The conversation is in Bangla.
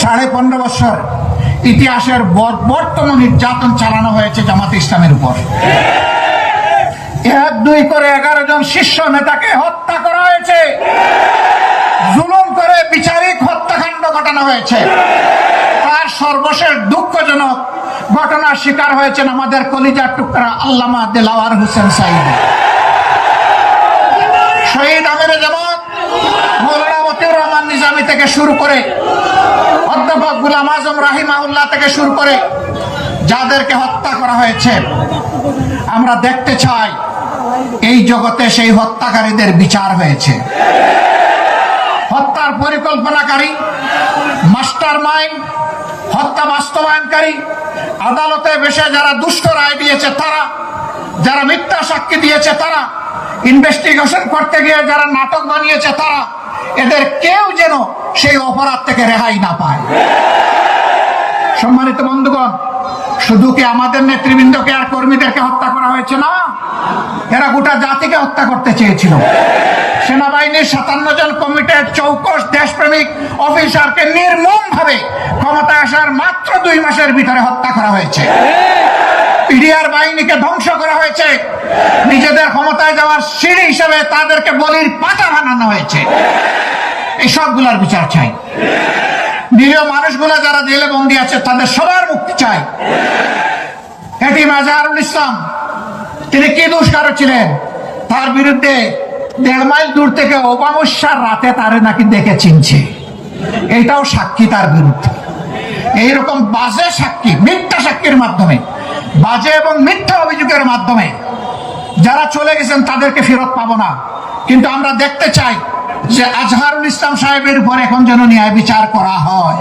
15.5 বছর ইতিহাসের বর্বরতম নির্যাতন চালানো হয়েছে জামাত ইসলামের উপর। 1-2 করে 11 জন শীর্ষ নেতাকে হত্যা করা হয়েছে, জুলুম করে বিচারিক হত্যাকাণ্ড ঘটানো হয়েছে। তার সর্বশেষ দুঃখজনক ঘটনার শিকার হয়েছেন আমাদের কলিজার টুকরা আল্লামা দেলাওয়ার হোসেন সাঈদ। শহীদ আমিরে জামাত মৌলানা মতিউর রহমান নিজামী থেকে শুরু করে অধ্যাপক গোলাম আজম রাহিমাহুল্লাহ থেকে শুরু করে যাদেরকে হত্যা করা হয়েছে, আমরা দেখতে চাই এই জগতে সেই হত্যাকারীদের বিচার হয়েছে। হত্যার পরিকল্পনাকারী, মাস্টার মাইন্ড, হত্যা বাস্তবায়নকারী, আদালতে বসে যারা দুষ্ট রায় দিয়েছে তারা, যারা মিথ্যা সাক্ষী দিয়েছে তারা, ইনভেস্টিগেশন করতে গিয়ে যারা নাটক বানিয়েছে তারা, এদের কেউ যেন সেই অপরাধ থেকে রেহাই না পায়। সম্মানিত বন্ধুগণ, শুধু কি আমাদের নেতৃবৃন্দকে আর কর্মীদেরকে হত্যা করা হয়েছে না, এরা গোটা জাতিকে হত্যা করতে চেয়েছিল। সেনাবাহিনীর 57 জন কমিটেড চৌকস দেশপ্রেমিক অফিসারকে নির্মমভাবে ক্ষমতায় আসার মাত্র 2 মাসের ভিতরে হত্যা করা হয়েছে। পিডিআর বাহিনীকে ধ্বংস করা হয়েছে, নিজেদের ক্ষমতায় যাওয়ার সিঁড়ি হিসেবে তাদেরকে বলির পাতা বানানো হয়েছে। এই সবগুলার বিচার চাই। নিরীহ মানুষগুলো যারা জেলে বন্দী আছে তাদের সবার মুক্তি চাই। এটিএম আজহারুল ইসলাম, তিনি কি দুষ্কার ছিলেন? তার বিরুদ্ধে 1.5 মাইল দূর থেকে অমাবস্যার রাতে তারে নাকি দেখে চিনছে, এইটাও সাক্ষী তার বিরুদ্ধে। এইরকম বাজে সাক্ষী, মিথ্যা সাক্ষীর মাধ্যমে, বাজে এবং মিথ্যা অভিযোগের মাধ্যমে যারা চলে গেছেন তাদেরকে ফেরত পাবো না। কিন্তু আমরা দেখতে চাই যে আজহারুল ইসলাম সাহেবের উপর এখন যেন ন্যায় বিচার করা হয়।